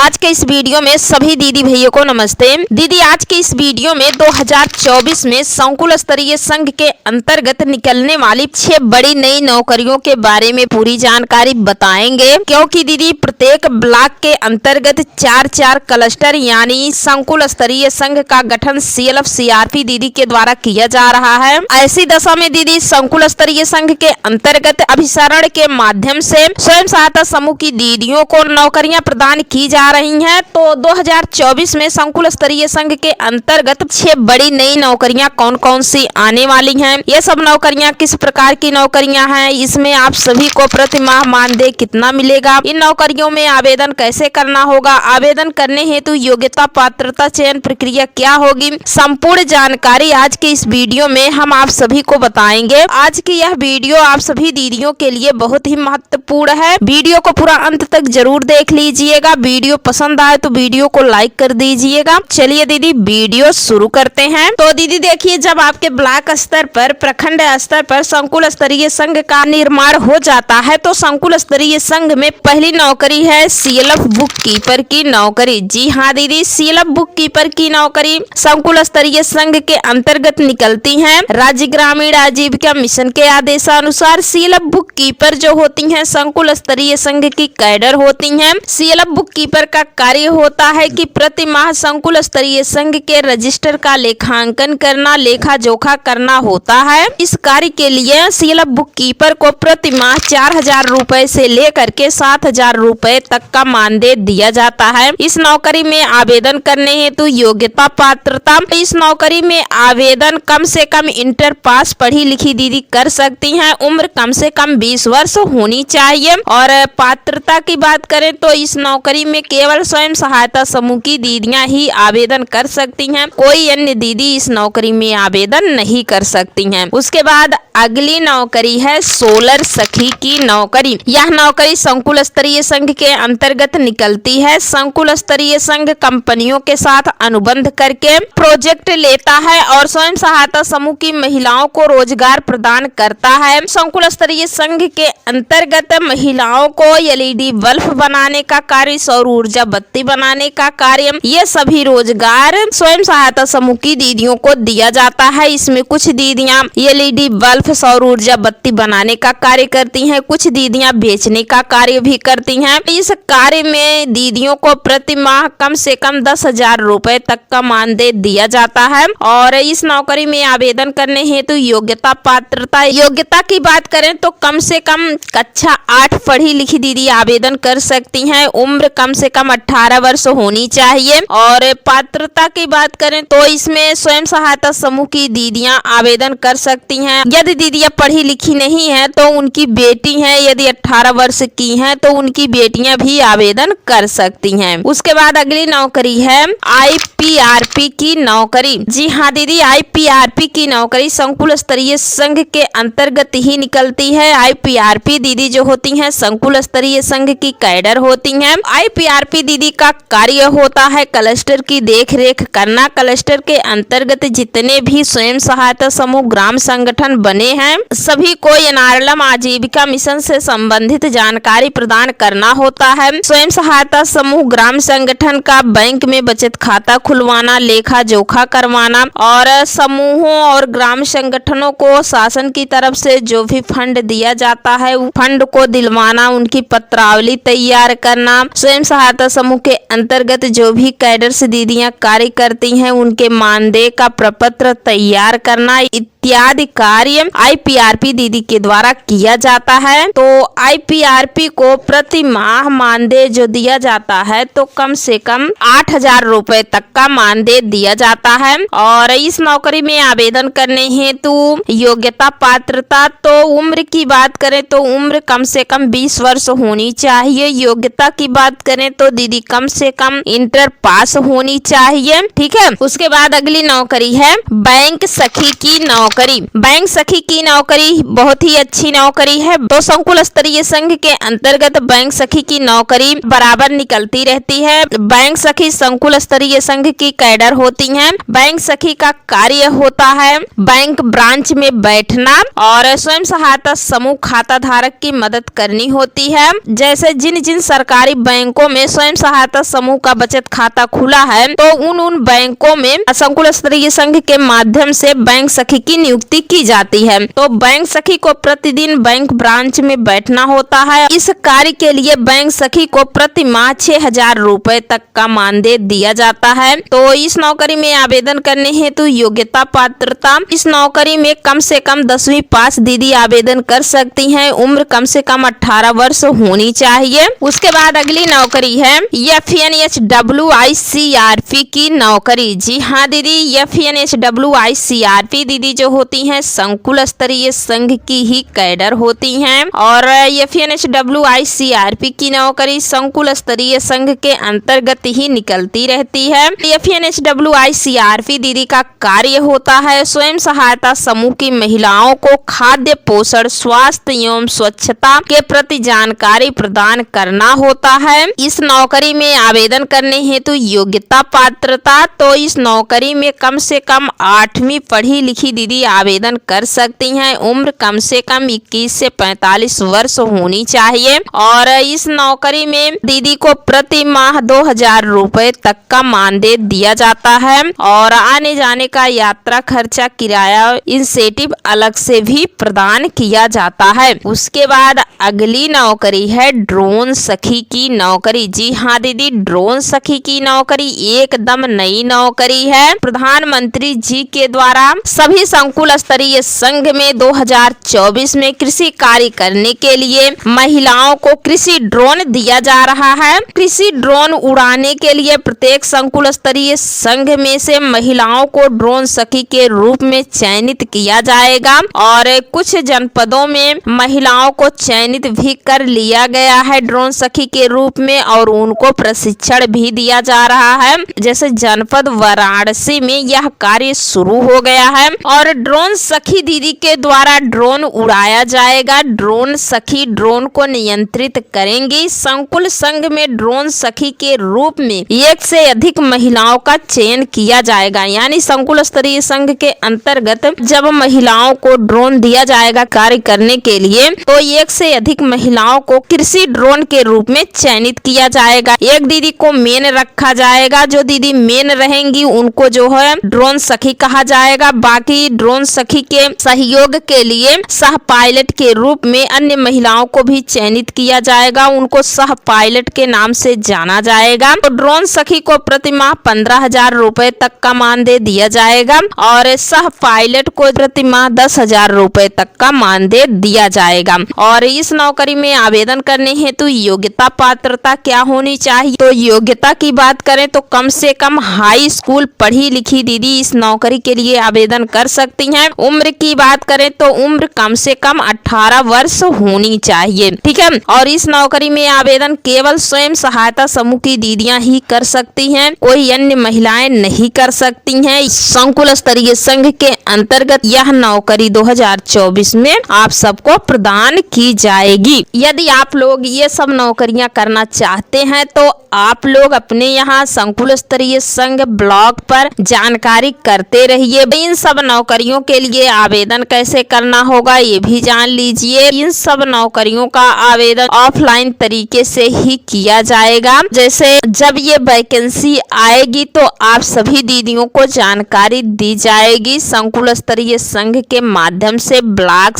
आज के इस वीडियो में सभी दीदी भैया को नमस्ते। दीदी आज के इस वीडियो में 2024 में संकुल स्तरीय संघ के अंतर्गत निकलने वाली 6 बड़ी नई नौकरियों के बारे में पूरी जानकारी बताएंगे, क्योंकि दीदी प्रत्येक ब्लॉक के अंतर्गत 4-4 क्लस्टर यानी संकुल स्तरीय संघ का गठन CLF CRP दीदी के द्वारा किया जा रहा है। ऐसी दशा में दीदी संकुल स्तरीय संघ के अंतर्गत अभिसरण के माध्यम से स्वयं सहायता समूह की दीदियों को नौकरियां प्रदान की जा रही हैं। तो 2024 में संकुल स्तरीय संघ के अंतर्गत 6 बड़ी नई नौकरियां कौन कौन सी आने वाली हैं, ये सब नौकरियां किस प्रकार की नौकरियां हैं, इसमें आप सभी को प्रति माह मानदेय कितना मिलेगा, इन नौकरियों में आवेदन कैसे करना होगा, आवेदन करने हेतु योग्यता पात्रता चयन प्रक्रिया क्या होगी, संपूर्ण जानकारी आज के इस वीडियो में हम आप सभी को बताएंगे। आज की यह वीडियो आप सभी दीदियों के लिए बहुत ही महत्वपूर्ण है। वीडियो को पूरा अंत तक जरूर देख लीजिएगा। वीडियो पसंद आए तो वीडियो को लाइक कर दीजिएगा। चलिए दीदी वीडियो शुरू करते हैं। तो दीदी देखिए, जब आपके ब्लॉक स्तर पर, प्रखंड स्तर पर संकुल स्तरीय संघ का निर्माण हो जाता है तो संकुल स्तरीय संघ में पहली नौकरी है CLF बुक कीपर की नौकरी। जी हाँ दीदी, CLF बुक कीपर की नौकरी संकुल स्तरीय संघ के अंतर्गत निकलती है। राज्य ग्रामीण आजीविका मिशन के आदेशानुसार CLF बुक कीपर जो होती हैं संकुल स्तरीय संघ की कैडर होती हैं। CLF बुक कीपर का कार्य होता है कि प्रति माह संकुल स्तरीय संघ के रजिस्टर का लेखांकन करना, लेखा जोखा करना होता है। इस कार्य के लिए CLF बुक कीपर को प्रति माह 4,000 रुपए से लेकर के 7,000 रुपए तक का मानदेय दिया जाता है। इस नौकरी में आवेदन करने हेतु योग्यता पात्रता, इस नौकरी में आवेदन कम से कम इंटर पास पढ़ी लिखी दीदी कर सकती हैं। उम्र कम से कम 20 वर्ष होनी चाहिए। और पात्रता की बात करें तो इस नौकरी में केवल स्वयं सहायता समूह की दीदियां ही आवेदन कर सकती हैं, कोई अन्य दीदी इस नौकरी में आवेदन नहीं कर सकती हैं। उसके बाद अगली नौकरी है सोलर सखी की नौकरी। यह नौकरी संकुल स्तरीय संघ के अंतर्गत निकलती है। संकुल स्तरीय संघ कंपनियों के साथ अनुबंध करके प्रोजेक्ट लेता है और स्वयं सहायता समूह की महिलाओं को रोजगार प्रदान करता है। संकुल स्तरीय संघ के अंतर्गत महिलाओं को LED बल्ब बनाने का कार्य, सौर ऊर्जा बत्ती बनाने का कार्य, ये सभी रोजगार स्वयं सहायता समूह की दीदियों को दिया जाता है। इसमें कुछ दीदियां LED बल्ब, सौर ऊर्जा बत्ती बनाने का कार्य करती हैं, कुछ दीदियां बेचने का कार्य भी करती हैं। इस कार्य में दीदियों को प्रति माह कम से कम 10,000 रुपए तक का मानदेय दिया जाता है। और इस नौकरी में आवेदन करने हेतु योग्यता पात्रता, योग्यता की बात करें तो कम से कम कक्षा 8 पढ़ी लिखी दीदी आवेदन कर सकती हैं। उम्र कम से कम 18 वर्ष होनी चाहिए। और पात्रता की बात करें तो इसमें स्वयं सहायता समूह की दीदियां आवेदन कर सकती हैं। यदि दीदियां पढ़ी लिखी नहीं है तो उनकी बेटी है, यदि 18 वर्ष की हैं तो उनकी बेटियां भी आवेदन कर सकती हैं। उसके बाद अगली नौकरी है IPRP की नौकरी। जी हाँ दीदी, IPRP की नौकरी संकुल स्तरीय संघ के अंतर्गत ही निकलती है। IPRP दीदी जो होती हैं संकुल स्तरीय संघ की कैडर होती हैं। IPRP दीदी का कार्य होता है क्लस्टर की देख रेख करना। क्लस्टर के अंतर्गत जितने भी स्वयं सहायता समूह ग्राम संगठन बने हैं सभी को NRLM आजीविका मिशन से संबंधित जानकारी प्रदान करना होता है। स्वयं सहायता समूह ग्राम संगठन का बैंक में बचत खाता खुलवाना, लेखा जोखा करवाना और समूहों और ग्राम संगठनों को शासन की तरफ से जो भी फंड दिया जाता है फंड को दिलवाना, उनकी पत्रावली तैयार करना, स्वयं सहायता समूह के अंतर्गत जो भी कैडर्स दीदियां कार्य करती हैं उनके मानदेय का प्रपत्र तैयार करना इत्यादि कार्य IPRP दीदी के द्वारा किया जाता है। तो IPRP को प्रति माह मानदेय जो दिया जाता है तो कम से कम 8,000 रुपए तक का मानदेय दिया जाता है। और इस नौकरी में आवेदन करने हेतु योग्यता पात्रता, तो उम्र की बात करें तो उम्र कम से कम 20 वर्ष होनी चाहिए। योग्यता की बात करें तो दीदी कम से कम इंटर पास होनी चाहिए। ठीक है। उसके बाद अगली नौकरी है बैंक सखी की नौकरी। नौकरी। बैंक सखी की नौकरी बहुत ही अच्छी नौकरी है। तो संकुल स्तरीय संघ के अंतर्गत बैंक सखी की नौकरी बराबर निकलती रहती है। बैंक सखी संकुल स्तरीय संघ की कैडर होती हैं। बैंक सखी का कार्य होता है बैंक ब्रांच में बैठना और स्वयं सहायता समूह खाता धारक की मदद करनी होती है। जैसे जिन जिन सरकारी बैंकों में स्वयं सहायता समूह का बचत खाता खुला है तो उन बैंकों में संकुल स्तरीय संघ के माध्यम से बैंक सखी की नियुक्ति की जाती है। तो बैंक सखी को प्रतिदिन बैंक ब्रांच में बैठना होता है। इस कार्य के लिए बैंक सखी को प्रति माह 6,000 रुपए तक का मानदेय दिया जाता है। तो इस नौकरी में आवेदन करने हेतु योग्यता पात्रता, इस नौकरी में कम से कम 10वीं पास दीदी आवेदन कर सकती हैं। उम्र कम से कम 18 वर्ष होनी चाहिए। उसके बाद अगली नौकरी है FNHWICRP की नौकरी। जी हाँ दीदी, FNHWICRP दीदी जो होती हैं संकुल स्तरीय संघ की ही कैडर होती हैं और FNHWICRP की नौकरी संकुल स्तरीय संघ के अंतर्गत ही निकलती रहती है। FNHWICRP दीदी का कार्य होता है स्वयं सहायता समूह की महिलाओं को खाद्य पोषण स्वास्थ्य एवं स्वच्छता के प्रति जानकारी प्रदान करना होता है। इस नौकरी में आवेदन करने हेतु योग्यता पात्रता, तो इस नौकरी में कम से कम 8वीं पढ़ी लिखी दीदी आवेदन कर सकती हैं। उम्र कम से कम 21 से 45 वर्ष होनी चाहिए और इस नौकरी में दीदी को प्रति माह 2,000 रुपए तक का मानदेय दिया जाता है और आने जाने का यात्रा खर्चा किराया इंसेंटिव अलग से भी प्रदान किया जाता है। उसके बाद अगली नौकरी है ड्रोन सखी की नौकरी। जी हाँ दीदी, ड्रोन सखी की नौकरी एकदम नई नौकरी है। प्रधानमंत्री जी के द्वारा सभी संकुल स्तरीय संघ में 2024 में कृषि कार्य करने के लिए महिलाओं को कृषि ड्रोन दिया जा रहा है। कृषि ड्रोन उड़ाने के लिए प्रत्येक संकुल स्तरीय संघ में से महिलाओं को ड्रोन सखी के रूप में चयनित किया जाएगा और कुछ जनपदों में महिलाओं को चयनित भी कर लिया गया है ड्रोन सखी के रूप में और उनको प्रशिक्षण भी दिया जा रहा है। जैसे जनपद वाराणसी में यह कार्य शुरू हो गया है और ड्रोन सखी दीदी के द्वारा ड्रोन उड़ाया जाएगा। ड्रोन सखी ड्रोन को नियंत्रित करेंगी। संकुल संघ में ड्रोन सखी के रूप में एक से अधिक महिलाओं का चयन किया जाएगा। यानी संकुल स्तरीय संघ के अंतर्गत जब महिलाओं को ड्रोन दिया जाएगा कार्य करने के लिए तो एक से अधिक महिलाओं को कृषि ड्रोन के रूप में चयनित किया जाएगा। एक दीदी को मेन रखा जाएगा। जो दीदी मेन रहेंगी उनको जो है ड्रोन सखी कहा जाएगा। बाकी ड्रोन सखी के सहयोग के लिए सह पायलट के रूप में अन्य महिलाओं को भी चयनित किया जाएगा। उनको सह पायलट के नाम से जाना जाएगा। तो ड्रोन सखी को प्रति माह 15,000 रुपए तक का मानदेय दिया जाएगा और सह पायलट को प्रति माह 10,000 रुपए तक का मानदेय दिया जाएगा। और इस नौकरी में आवेदन करने हेतु योग्यता पात्रता क्या होनी चाहिए? तो योग्यता की बात करें तो कम से कम हाई स्कूल पढ़ी लिखी दीदी इस नौकरी के लिए आवेदन कर सकती हैं। उम्र की बात करें तो उम्र कम से कम 18 वर्ष होनी चाहिए। ठीक है, और इस नौकरी में आवेदन केवल स्वयं सहायता समूह की दीदियां ही कर सकती हैं, कोई अन्य महिलाएं नहीं कर सकती हैं। संकुल स्तरीय संघ के अंतर्गत यह नौकरी 2024 में आप सबको प्रदान की जाएगी। यदि आप लोग ये सब नौकरियां करना चाहते हैं तो आप लोग अपने यहाँ संकुल स्तरीय संघ ब्लॉग पर जानकारी करते रहिए। इन सब नौकरियों के लिए आवेदन कैसे करना होगा ये भी जान लीजिए। इन सब नौकरियों का आवेदन ऑफलाइन तरीके से ही किया जाएगा। जैसे जब ये वैकेंसी आएगी तो आप सभी दीदियों को जानकारी दी जाएगी संकुल स्तरीय संघ के माध्यम से, ब्लॉक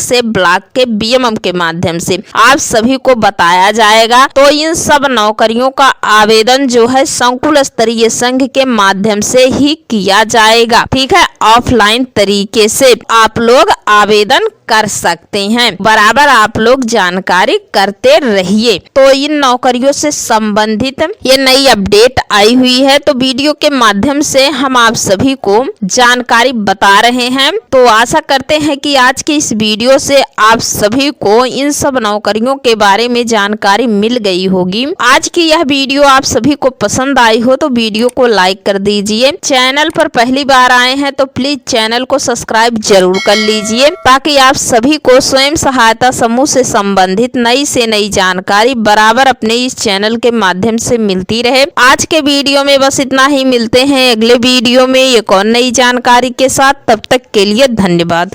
के BMM के माध्यम से आप सभी को बताया जाएगा। तो इन सब नौकरियों का आवेदन जो है संकुल स्तरीय संघ के माध्यम से ही किया जाएगा। ठीक है, ऑफलाइन तरीके से आप लोग आवेदन कर सकते हैं। बराबर आप लोग जानकारी करते रहिए। तो इन नौकरियों से संबंधित ये नई अपडेट आई हुई है, तो वीडियो के माध्यम से हम आप सभी को जानकारी बता रहे हैं। तो आशा करते हैं कि आज की इस वीडियो से आप सभी को इन सब नौकरियों के बारे में जानकारी मिल गई होगी। आज की यह वीडियो आप सभी को पसंद आई हो तो वीडियो को लाइक कर दीजिए। चैनल पर पहली बार आए हैं तो प्लीज चैनल को सब्सक्राइब जरूर कर लीजिए, ताकि आप सभी को स्वयं सहायता समूह से संबंधित नई से नई जानकारी बराबर अपने इस चैनल के माध्यम से मिलती रहे। आज के वीडियो में बस इतना ही। मिलते हैं अगले वीडियो में एक और नई जानकारी के साथ। तब तक के लिए धन्यवाद।